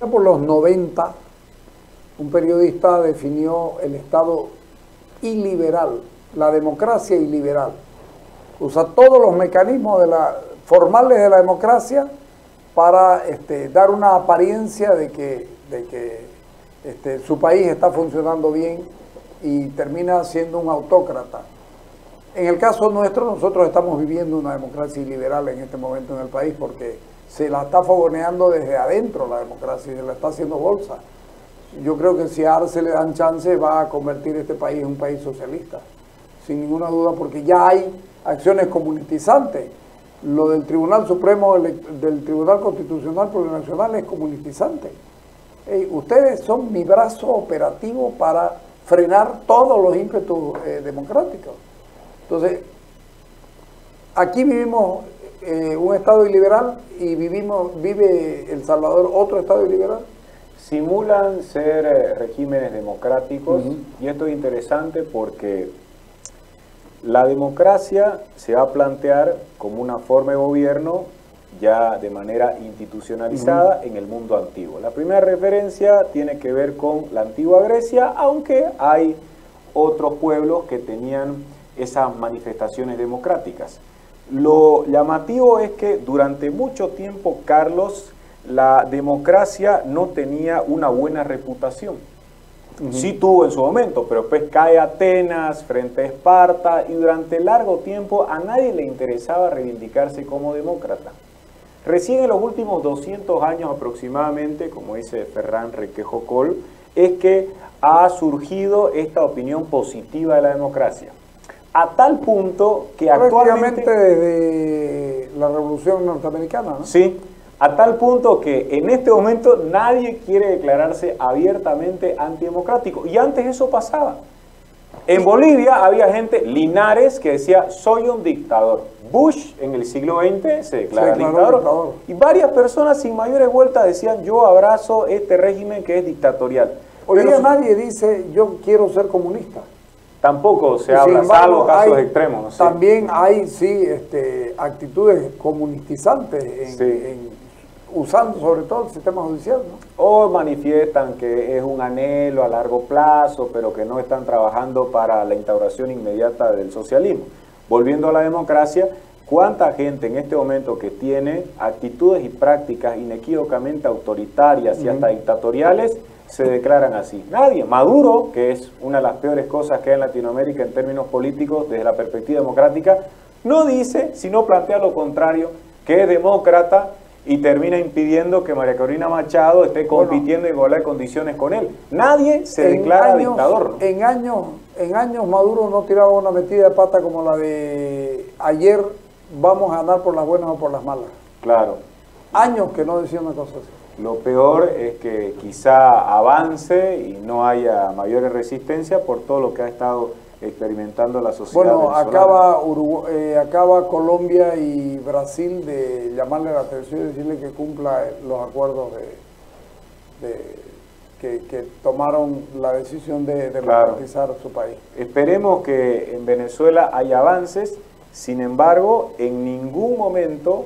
Por los 90, un periodista definió el Estado iliberal, la democracia iliberal. Usa todos los mecanismos formales de la democracia para dar una apariencia de que su país está funcionando bien y termina siendo un autócrata. En el caso nuestro, nosotros estamos viviendo una democracia iliberal en este momento en el país porque se la está fogoneando desde adentro la democracia y se la está haciendo bolsa. Yo creo que si a Arce le dan chance va a convertir este país en un país socialista, sin ninguna duda, porque ya hay acciones comunitizantes. Lo del Tribunal Supremo, del Tribunal Constitucional Plurinacional es comunitizante. Ustedes son mi brazo operativo para frenar todos los ímpetus democráticos. Entonces, aquí vivimos un Estado iliberal y vive El Salvador otro Estado iliberal. Simulan ser regímenes democráticos, y esto es interesante porque la democracia se va a plantear como una forma de gobierno ya de manera institucionalizada en el mundo antiguo. La primera referencia tiene que ver con la antigua Grecia, aunque hay otros pueblos que tenían esas manifestaciones democráticas. Lo llamativo es que durante mucho tiempo, Carlos, la democracia no tenía una buena reputación. Sí tuvo en su momento, pero pues cae Atenas frente a Esparta y durante largo tiempo a nadie le interesaba reivindicarse como demócrata. Recién en los últimos 200 años aproximadamente, como dice Ferran Requejo Coll, es que ha surgido esta opinión positiva de la democracia. A tal punto que actualmente... desde la Revolución Norteamericana, ¿no? Sí, a tal punto que en este momento nadie quiere declararse abiertamente antidemocrático. Y antes eso pasaba. En Bolivia había gente, Linares, que decía, soy un dictador. Bush en el siglo XX se declara dictador. Y varias personas sin mayores vueltas decían, yo abrazo este régimen que es dictatorial. Hoy día nadie dice, yo quiero ser comunista. Tampoco se habla, salvo casos extremos. ¿No? También hay, sí, actitudes comunistizantes usando sobre todo el sistema judicial, ¿no? O manifiestan que es un anhelo a largo plazo, pero que no están trabajando para la instauración inmediata del socialismo. Volviendo a la democracia, ¿cuánta gente en este momento que tiene actitudes y prácticas inequívocamente autoritarias y hasta dictatoriales se declaran así? Nadie. Maduro, que es una de las peores cosas que hay en Latinoamérica en términos políticos desde la perspectiva democrática, no dice, sino plantea lo contrario, que es demócrata y termina impidiendo que María Corina Machado esté compitiendo en igualdad de condiciones con él. Nadie se declara dictador, ¿no? En años Maduro no tiraba una metida de pata como la de ayer, vamos a ganar por las buenas o por las malas. Claro. Años que no decía una cosa así. Lo peor es que quizá avance y no haya mayores resistencias por todo lo que ha estado experimentando la sociedad. Bueno, acaba Colombia y Brasil de llamarle la atención y decirle que cumpla los acuerdos que tomaron la decisión de democratizar su país. Esperemos que en Venezuela haya avances, sin embargo, en ningún momento,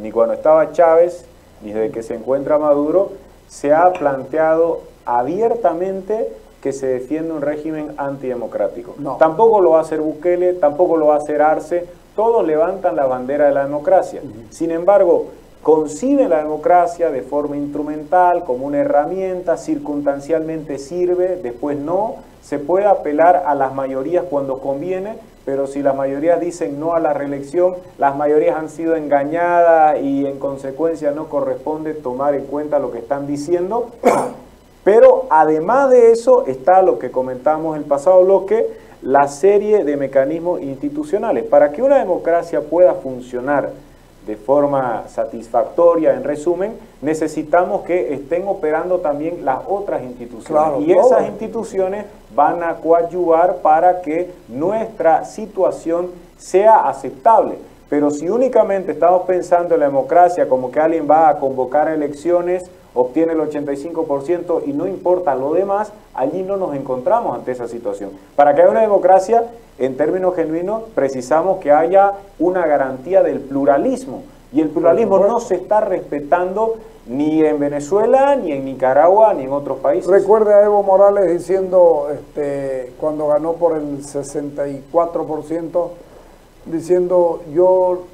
ni cuando estaba Chávez, ni desde que se encuentra Maduro, se ha planteado abiertamente que se defiende un régimen antidemocrático. No. Tampoco lo va a hacer Bukele, tampoco lo va a hacer Arce, todos levantan la bandera de la democracia. Sin embargo, conciben la democracia de forma instrumental, como una herramienta, circunstancialmente sirve, después no, se puede apelar a las mayorías cuando conviene, pero si las mayorías dicen no a la reelección, las mayorías han sido engañadas y en consecuencia no corresponde tomar en cuenta lo que están diciendo. Pero además de eso está lo que comentamos en el pasado bloque, la serie de mecanismos institucionales. Para que una democracia pueda funcionar de forma satisfactoria, en resumen, necesitamos que estén operando también las otras instituciones. Claro, y esas instituciones van a coadyuvar para que nuestra situación sea aceptable. Pero si únicamente estamos pensando en la democracia como que alguien va a convocar elecciones, obtiene el 85% y no importa lo demás, allí no nos encontramos ante esa situación. Para que haya una democracia, en términos genuinos, precisamos que haya una garantía del pluralismo, Y el pluralismo no se está respetando ni en Venezuela, ni en Nicaragua, ni en otros países. Recuerde a Evo Morales diciendo, cuando ganó por el 64%, diciendo, yo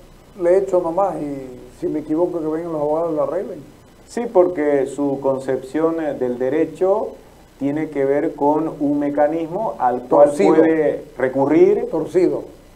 le he hecho nomás y si me equivoco que vengan los abogados y lo arreglen. Sí, porque su concepción del derecho tiene que ver con un mecanismo al cual puede recurrir.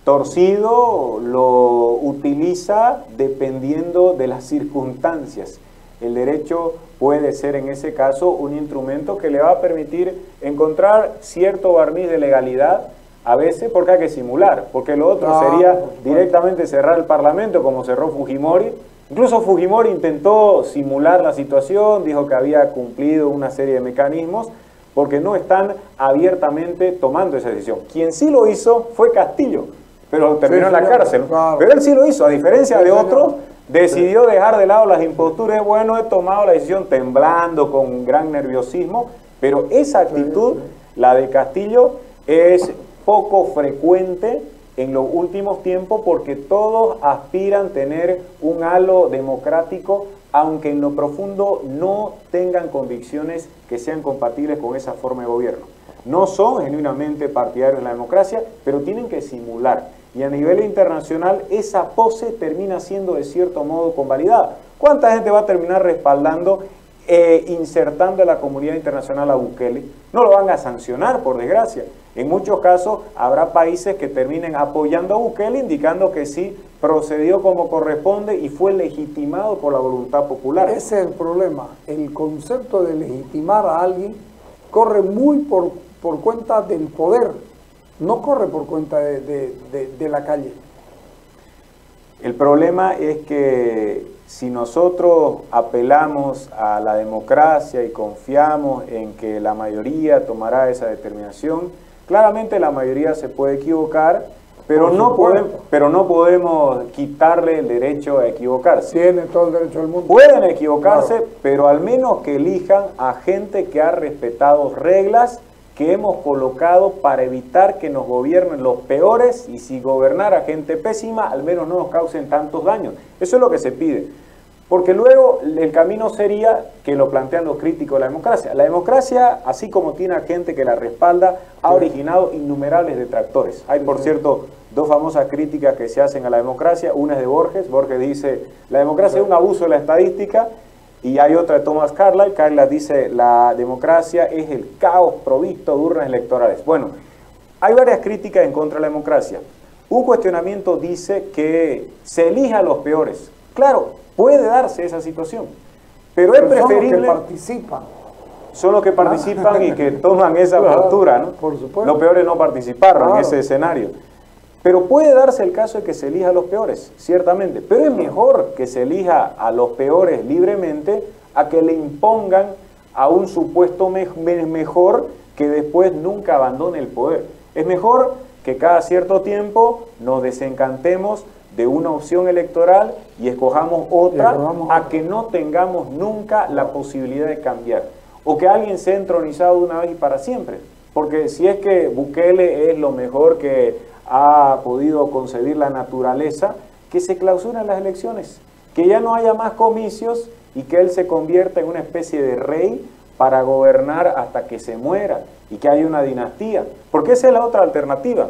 Torcido, lo utiliza dependiendo de las circunstancias. El derecho puede ser en ese caso un instrumento que le va a permitir encontrar cierto barniz de legalidad, a veces porque hay que simular, porque lo otro sería directamente cerrar el Parlamento como cerró Fujimori. Incluso Fujimori intentó simular la situación, dijo que había cumplido una serie de mecanismos, porque no están abiertamente tomando esa decisión. Quien sí lo hizo fue Castillo, pero terminó en la cárcel. Claro. Pero él sí lo hizo, a diferencia de otros, decidió dejar de lado las imposturas. Bueno, he tomado la decisión temblando, con gran nerviosismo, pero esa actitud, la de Castillo, es poco frecuente en los últimos tiempos porque todos aspiran a tener un halo democrático, aunque en lo profundo no tengan convicciones que sean compatibles con esa forma de gobierno. No son genuinamente partidarios de la democracia, pero tienen que simular. Y a nivel internacional esa pose termina siendo de cierto modo convalidada. ¿Cuánta gente va a terminar respaldando, insertando a la comunidad internacional a Bukele? No lo van a sancionar, por desgracia. En muchos casos habrá países que terminen apoyando a Bukele, indicando que sí procedió como corresponde y fue legitimado por la voluntad popular. Ese es el problema. El concepto de legitimar a alguien corre muy por cuenta del poder, no corre por cuenta de la calle. El problema es que si nosotros apelamos a la democracia y confiamos en que la mayoría tomará esa determinación, claramente la mayoría se puede equivocar, pero no podemos quitarle el derecho a equivocarse. Tiene todo el derecho del mundo. Pueden equivocarse, pero al menos que elijan a gente que ha respetado reglas que hemos colocado para evitar que nos gobiernen los peores, y si gobernara gente pésima, al menos no nos causen tantos daños. Eso es lo que se pide. Porque luego el camino sería que lo plantean los críticos de la democracia. La democracia, así como tiene a gente que la respalda, ha originado innumerables detractores. Hay, por cierto, dos famosas críticas que se hacen a la democracia. Una es de Borges. Borges dice, la democracia es un abuso de la estadística. Y hay otra de Thomas Carlyle. Carlyle dice, la democracia es el caos provisto de urnas electorales. Bueno, hay varias críticas en contra de la democracia. Un cuestionamiento dice que se elija a los peores. Claro, puede darse esa situación, pero es preferible... Son los que participan. Son los que participan y que toman esa postura, ¿no? Por supuesto. Los peores no participaron en ese escenario. Pero puede darse el caso de que se elija a los peores, ciertamente. Pero es mejor que se elija a los peores libremente a que le impongan a un supuesto mejor que después nunca abandone el poder. Es mejor que cada cierto tiempo nos desencantemos de una opción electoral y escojamos otra, a que no tengamos nunca la posibilidad de cambiar. O que alguien sea entronizado de una vez y para siempre. Porque si es que Bukele es lo mejor que ha podido concebir la naturaleza, que se clausuren las elecciones, que ya no haya más comicios y que él se convierta en una especie de rey para gobernar hasta que se muera y que haya una dinastía. Porque esa es la otra alternativa.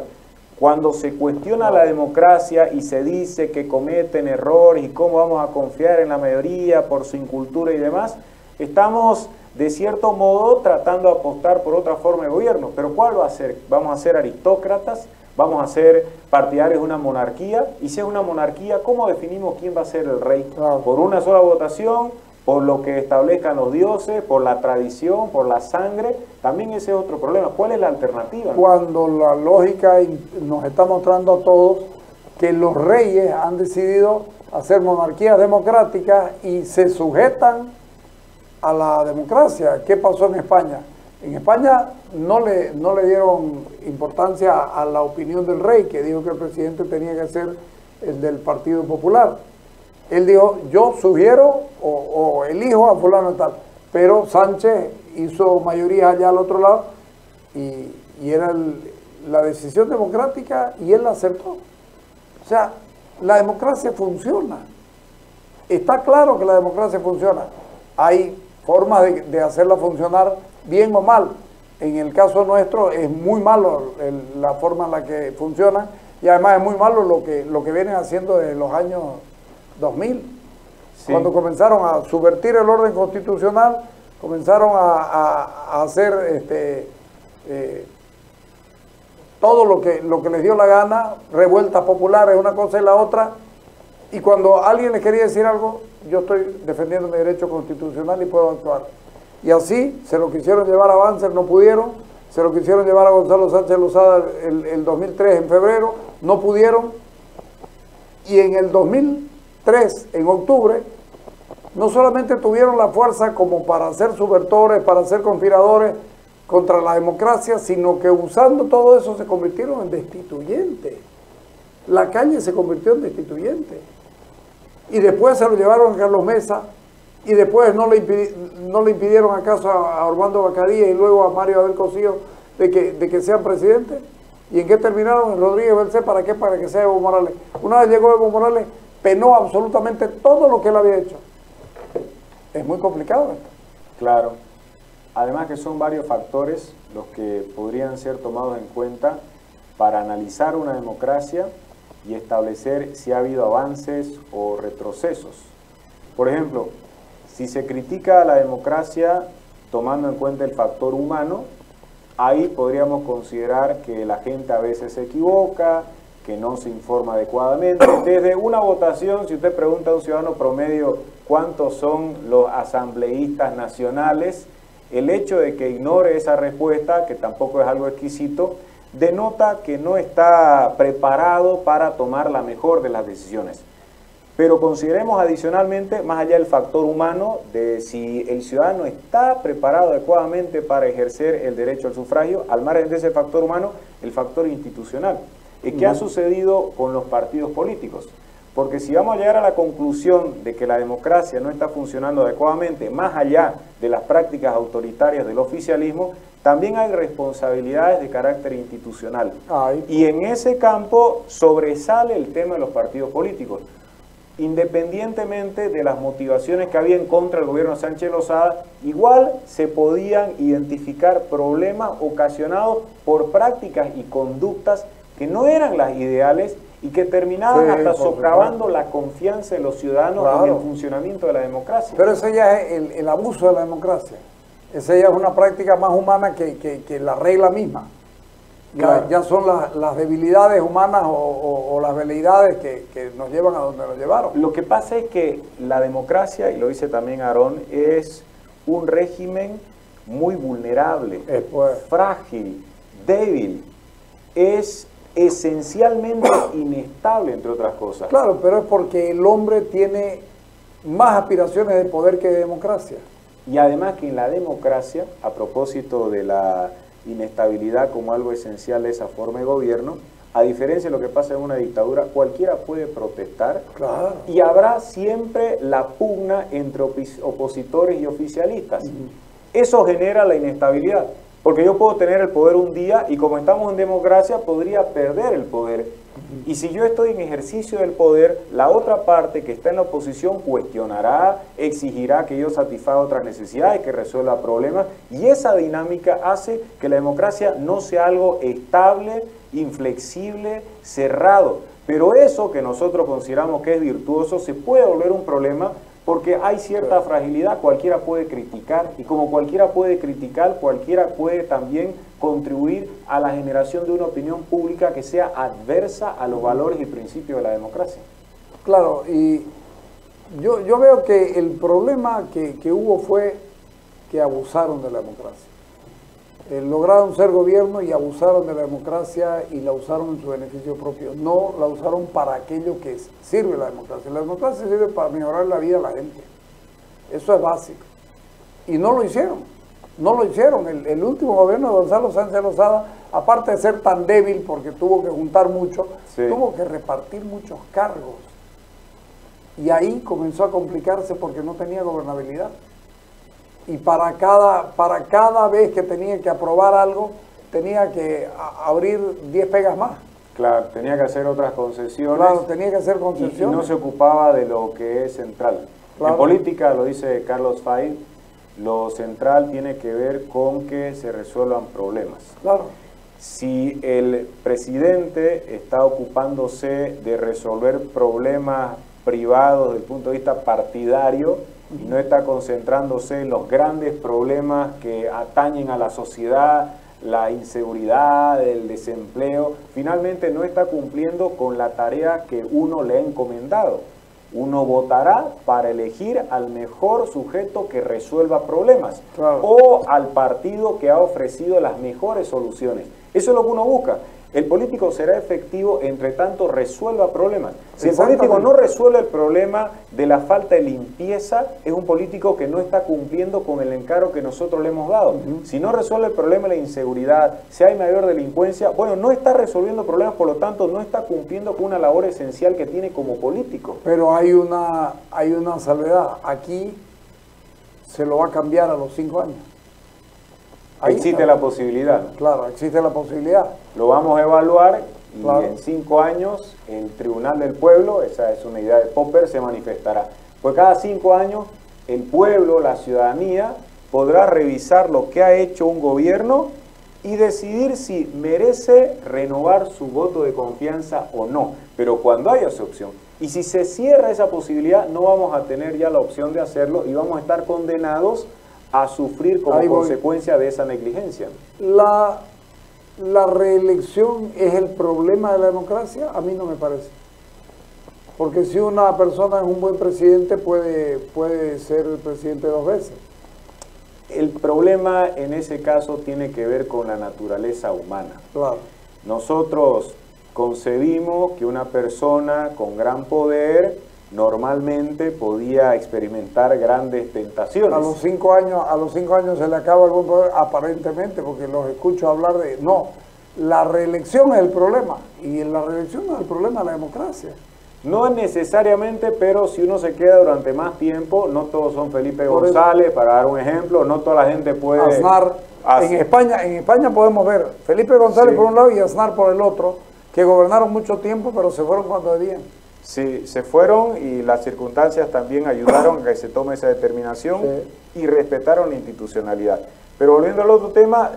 Cuando se cuestiona la democracia y se dice que cometen errores y cómo vamos a confiar en la mayoría por su incultura y demás, estamos de cierto modo tratando de apostar por otra forma de gobierno. Pero ¿cuál va a ser? ¿Vamos a ser aristócratas? ¿Vamos a ser partidarios de una monarquía? Y si es una monarquía, ¿cómo definimos quién va a ser el rey? Claro. ¿Por una sola votación? ¿Por lo que establezcan los dioses? ¿Por la tradición? ¿Por la sangre? También ese es otro problema. ¿Cuál es la alternativa? Cuando la lógica nos está mostrando a todos que los reyes han decidido hacer monarquías democráticas y se sujetan a la democracia. ¿Qué pasó en España? En España no le dieron importancia a la opinión del rey, que dijo que el presidente tenía que ser el del Partido Popular. Él dijo, yo sugiero o elijo a fulano y tal, pero Sánchez hizo mayoría allá al otro lado y era la decisión democrática y él la aceptó. O sea, la democracia funciona. Está claro que la democracia funciona. Hay formas de hacerla funcionar bien o mal. En el caso nuestro es muy malo la forma en la que funciona y además es muy malo lo que vienen haciendo desde los años 2000. Sí. Cuando comenzaron a subvertir el orden constitucional, comenzaron a hacer todo lo que les dio la gana, revueltas populares, una cosa y la otra, y cuando alguien les quería decir algo, yo estoy defendiendo mi derecho constitucional y puedo actuar. Y así se lo quisieron llevar a Banzer, no pudieron, se lo quisieron llevar a Gonzalo Sánchez Lozada el 2003 en febrero, no pudieron, y en el 2003, en octubre, no solamente tuvieron la fuerza como para ser subvertores, para ser conspiradores contra la democracia, sino que usando todo eso se convirtieron en destituyentes. La calle se convirtió en destituyente. Y después se lo llevaron a Carlos Mesa, y después no le impidieron acaso a Armando Bacadía y luego a Mario Abel Cosío de que sean presidentes. ¿Y en qué terminaron? En Rodríguez Belcé, ¿para qué? Para que sea Evo Morales. Una vez llegó Evo Morales, penó absolutamente todo lo que él había hecho. Es muy complicado esto. Claro. Además que son varios factores los que podrían ser tomados en cuenta para analizar una democracia y establecer si ha habido avances o retrocesos. Por ejemplo, si se critica a la democracia tomando en cuenta el factor humano, ahí podríamos considerar que la gente a veces se equivoca, que no se informa adecuadamente. Desde una votación, si usted pregunta a un ciudadano promedio cuántos son los asambleístas nacionales, el hecho de que ignore esa respuesta, que tampoco es algo exquisito, denota que no está preparado para tomar la mejor de las decisiones. Pero consideremos adicionalmente, más allá del factor humano, de si el ciudadano está preparado adecuadamente para ejercer el derecho al sufragio, al margen de ese factor humano, el factor institucional. ¿Qué ha sucedido con los partidos políticos? Porque si vamos a llegar a la conclusión de que la democracia no está funcionando adecuadamente, más allá de las prácticas autoritarias del oficialismo, también hay responsabilidades de carácter institucional. Y en ese campo sobresale el tema de los partidos políticos. Independientemente de las motivaciones que había en contra del gobierno de Sánchez Lozada, igual se podían identificar problemas ocasionados por prácticas y conductas que no eran las ideales y que terminaban hasta socavando la confianza de los ciudadanos en el funcionamiento de la democracia. Pero ese ya es el abuso de la democracia. Esa ya es una práctica más humana que la regla misma. Ya son las debilidades humanas o las veleidades que nos llevan a donde nos llevaron. Lo que pasa es que la democracia, y lo dice también Aarón, es un régimen muy vulnerable, frágil, débil, es esencialmente inestable, entre otras cosas. Claro, pero es porque el hombre tiene más aspiraciones de poder que de democracia. Y además que en la democracia, a propósito de la inestabilidad como algo esencial de esa forma de gobierno, a diferencia de lo que pasa en una dictadura, cualquiera puede protestar, y habrá siempre la pugna entre opositores y oficialistas. Eso genera la inestabilidad, porque yo puedo tener el poder un día y como estamos en democracia podría perder el poder. Y si yo estoy en ejercicio del poder, la otra parte que está en la oposición cuestionará, exigirá que yo satisfaga otras necesidades, que resuelva problemas, y esa dinámica hace que la democracia no sea algo estable, inflexible, cerrado. Pero eso que nosotros consideramos que es virtuoso se puede volver un problema porque hay cierta fragilidad, cualquiera puede criticar, y como cualquiera puede criticar, cualquiera puede también contribuir a la generación de una opinión pública que sea adversa a los valores y principios de la democracia. Claro, y yo veo que el problema que hubo fue que abusaron de la democracia. Lograron ser gobierno y abusaron de la democracia y la usaron en su beneficio propio. No la usaron para aquello que sirve la democracia. La democracia sirve para mejorar la vida de la gente. Eso es básico. Y no lo hicieron. No lo hicieron. El último gobierno de Gonzalo Sánchez Lozada, aparte de ser tan débil porque tuvo que juntar mucho, tuvo que repartir muchos cargos. Y ahí comenzó a complicarse porque no tenía gobernabilidad. Y para cada vez que tenía que aprobar algo, tenía que abrir 10 pegas más. Claro, tenía que hacer otras concesiones. Claro, tenía que hacer Y concesiones. no se ocupaba de lo que es central. Claro. En política, lo dice Carlos Fay, lo central tiene que ver con que se resuelvan problemas. Claro. Si el presidente está ocupándose de resolver problemas privados desde el punto de vista partidario y no está concentrándose en los grandes problemas que atañen a la sociedad, la inseguridad, el desempleo, finalmente no está cumpliendo con la tarea que uno le ha encomendado. Uno votará para elegir al mejor sujeto que resuelva problemas, claro, o al partido que ha ofrecido las mejores soluciones. Eso es lo que uno busca. El político será efectivo entre tanto resuelva problemas. Si el político no resuelve el problema de la falta de limpieza, es un político que no está cumpliendo con el encargo que nosotros le hemos dado. Si no resuelve el problema de la inseguridad, si hay mayor delincuencia, bueno, no está resolviendo problemas, por lo tanto no está cumpliendo con una labor esencial que tiene como político. Pero hay una salvedad. Aquí se lo va a cambiar a los 5 años. Ahí existe está la posibilidad. Claro, existe la posibilidad. Lo vamos a evaluar y claro, en 5 años el Tribunal del Pueblo, esa es una idea de Popper, se manifestará. Pues cada 5 años el pueblo, la ciudadanía, podrá revisar lo que ha hecho un gobierno y decidir si merece renovar su voto de confianza o no. Pero cuando haya esa opción, y si se cierra esa posibilidad, no vamos a tener ya la opción de hacerlo y vamos a estar condenados a sufrir como consecuencia de esa negligencia. ¿La reelección es el problema de la democracia? A mí no me parece. Porque si una persona es un buen presidente, puede ser el presidente 2 veces. El problema en ese caso tiene que ver con la naturaleza humana. Claro. Nosotros concebimos que una persona con gran poder normalmente podía experimentar grandes tentaciones. A los 5 años se le acaba el buen poder, aparentemente, porque los escucho hablar de... No, la reelección es el problema, y la reelección no es el problema de la democracia. No es necesariamente, pero si uno se queda durante más tiempo, no todos son Felipe González, para dar un ejemplo, no toda la gente puede... Aznar, en España podemos ver Felipe González, sí, por un lado y Aznar por el otro, que gobernaron mucho tiempo, pero se fueron cuando debían. Sí, se fueron y las circunstancias también ayudaron a que se tome esa determinación, sí, y respetaron la institucionalidad. Pero volviendo al otro tema,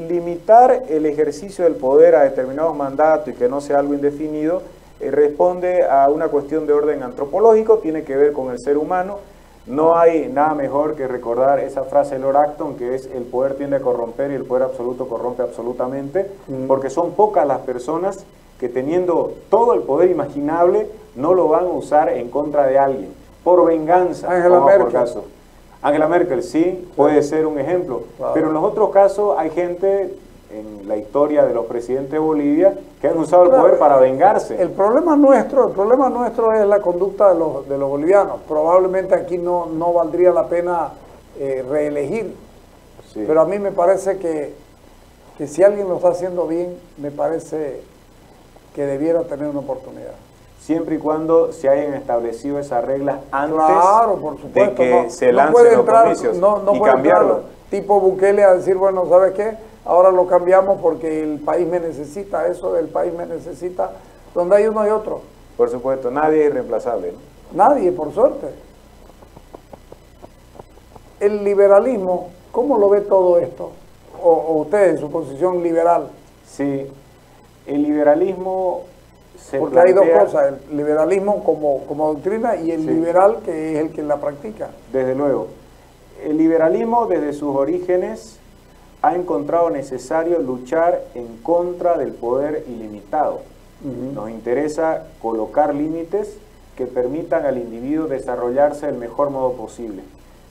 limitar el ejercicio del poder a determinados mandatos y que no sea algo indefinido, responde a una cuestión de orden antropológico, tiene que ver con el ser humano. No hay nada mejor que recordar esa frase de Lord Acton, que es: el poder tiende a corromper y el poder absoluto corrompe absolutamente, porque son pocas las personas que, teniendo todo el poder imaginable, no lo van a usar en contra de alguien, por venganza. Angela Merkel. Angela Merkel, sí, puede ser un ejemplo, claro, pero en los otros casos hay gente en la historia de los presidentes de Bolivia que han usado el poder para vengarse. El problema nuestro es la conducta de los bolivianos. Probablemente aquí no valdría la pena reelegir, sí, pero a mí me parece que si alguien lo está haciendo bien, me parece que debiera tener una oportunidad. Siempre y cuando se hayan establecido esas reglas antes, claro, por supuesto, de que se lancen los comicios y cambiarlo. Tipo Bukele a decir, bueno, ¿sabes qué? Ahora lo cambiamos porque el país me necesita, eso del país me necesita, donde hay uno y otro. Por supuesto, nadie es irreemplazable, ¿no? Nadie, por suerte. El liberalismo, ¿cómo lo ve todo esto? O usted, en su posición liberal. Sí, el liberalismo se porque plantea, hay dos cosas, el liberalismo como doctrina y el, sí, liberal, que es el que la practica. Desde luego. El liberalismo, desde sus orígenes, ha encontrado necesario luchar en contra del poder ilimitado. Nos interesa colocar límites que permitan al individuo desarrollarse del mejor modo posible.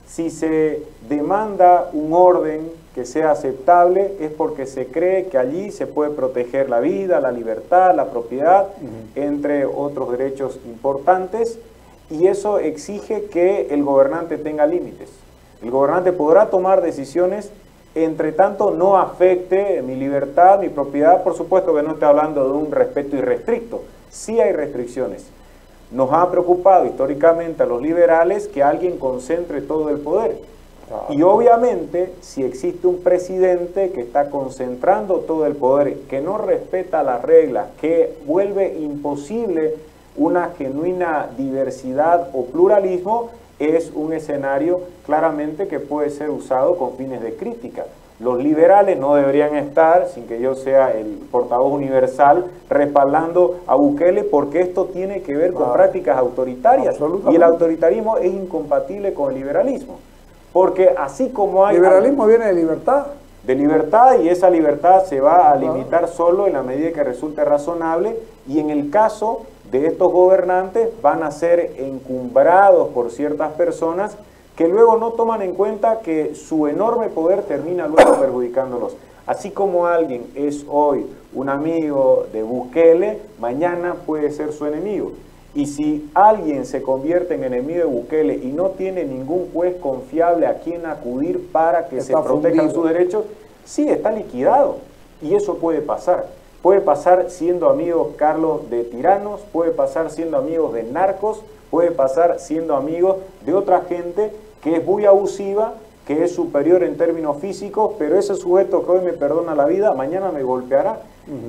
Si se demanda un orden que sea aceptable, es porque se cree que allí se puede proteger la vida, la libertad, la propiedad, entre otros derechos importantes, y eso exige que el gobernante tenga límites. El gobernante podrá tomar decisiones, entre tanto no afecte mi libertad, mi propiedad. Por supuesto que no estoy hablando de un respeto irrestricto, sí hay restricciones. Nos ha preocupado históricamente a los liberales que alguien concentre todo el poder. Y obviamente, si existe un presidente que está concentrando todo el poder, que no respeta las reglas, que vuelve imposible una genuina diversidad o pluralismo, es un escenario claramente que puede ser usado con fines de crítica. Los liberales no deberían estar, sin que yo sea el portavoz universal, respaldando a Bukele, porque esto tiene que ver con prácticas autoritarias. Y el autoritarismo es incompatible con el liberalismo. Porque así como hay... Liberalismo viene de libertad. De libertad, y esa libertad se va a limitar solo en la medida que resulte razonable, y en el caso de estos gobernantes van a ser encumbrados por ciertas personas que luego no toman en cuenta que su enorme poder termina luego perjudicándolos. Así como alguien es hoy un amigo de Bukele, mañana puede ser su enemigo. Y si alguien se convierte en enemigo de Bukele y no tiene ningún juez confiable a quien acudir para que se protejan sus derechos, sí, está liquidado. Y eso puede pasar. Puede pasar siendo amigos, Carlos, de tiranos, puede pasar siendo amigos de narcos, puede pasar siendo amigos de otra gente que es muy abusiva, que es superior en términos físicos, pero ese sujeto que hoy me perdona la vida, mañana me golpeará.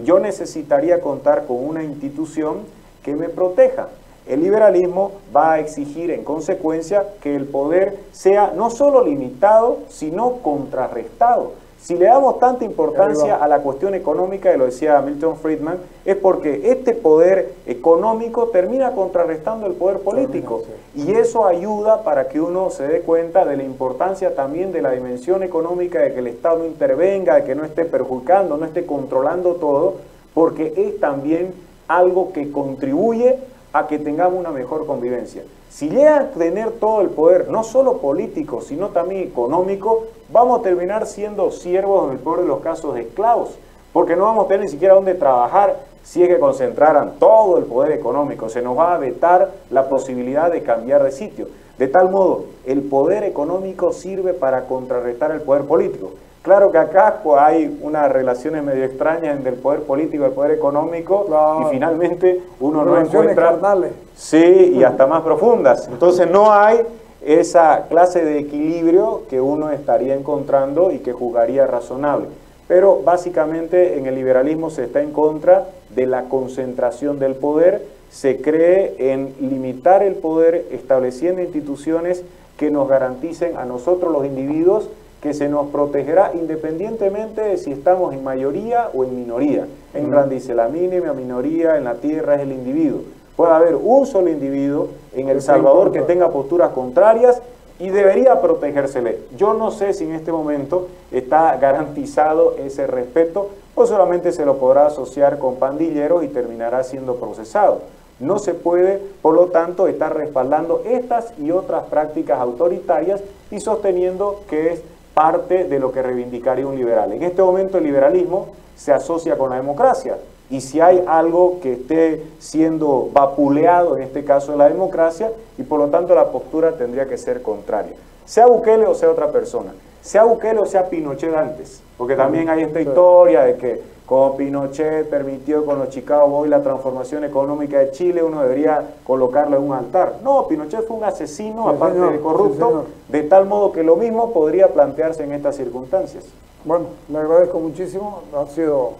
Yo necesitaría contar con una institución que me proteja. El liberalismo va a exigir en consecuencia que el poder sea no solo limitado, sino contrarrestado. Si le damos tanta importancia a la cuestión económica, y lo decía Milton Friedman, es porque este poder económico termina contrarrestando el poder político. Y eso ayuda para que uno se dé cuenta de la importancia también de la dimensión económica, de que el Estado no intervenga, de que no esté perjudicando, no esté controlando todo, porque es también algo que contribuye a que tengamos una mejor convivencia. Si llega a tener todo el poder, no solo político, sino también económico, vamos a terminar siendo siervos, en el peor de los casos, de esclavos, porque no vamos a tener ni siquiera dónde trabajar si es que concentraran todo el poder económico. Se nos va a vetar la posibilidad de cambiar de sitio. De tal modo, el poder económico sirve para contrarrestar el poder político. Claro que acá pues, hay unas relaciones medio extrañas entre el poder político y el poder económico, y finalmente uno no encuentra... carnales. Sí, y hasta más profundas. Entonces no hay esa clase de equilibrio que uno estaría encontrando y que juzgaría razonable. Pero básicamente en el liberalismo se está en contra de la concentración del poder, se cree en limitar el poder estableciendo instituciones que nos garanticen a nosotros los individuos que se nos protegerá independientemente de si estamos en mayoría o en minoría. En Rand dice, la mínima minoría en la tierra es el individuo. Puede haber un solo individuo en El Salvador que tenga posturas contrarias y debería protegérsele. Yo no sé si en este momento está garantizado ese respeto o solamente se lo podrá asociar con pandilleros y terminará siendo procesado. No se puede, por lo tanto, estar respaldando estas y otras prácticas autoritarias y sosteniendo que es parte de lo que reivindicaría un liberal. En este momento el liberalismo se asocia con la democracia y si hay algo que esté siendo vapuleado, en este caso de la democracia, y por lo tanto la postura tendría que ser contraria. Sea Bukele o sea otra persona, sea Bukele o sea Pinochet antes, porque también hay esta historia de que como Pinochet permitió con los Chicago Boys la transformación económica de Chile, uno debería colocarlo en un altar. No, Pinochet fue un asesino, aparte de corrupto, de tal modo que lo mismo podría plantearse en estas circunstancias. Bueno, le agradezco muchísimo, ha sido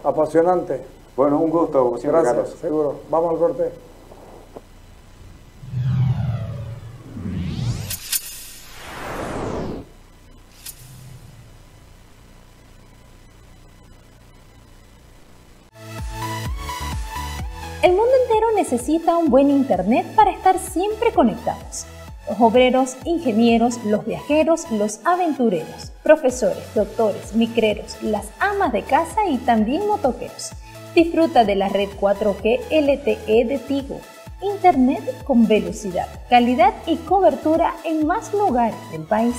apasionante. Bueno, un gusto, como siempre, Gracias, Carlos. seguro. Vamos al corte. El mundo entero necesita un buen internet para estar siempre conectados. Los obreros, ingenieros, los viajeros, los aventureros, profesores, doctores, micreros, las amas de casa y también motoqueros. Disfruta de la red 4G LTE de Tigo. Internet con velocidad, calidad y cobertura en más lugares del país.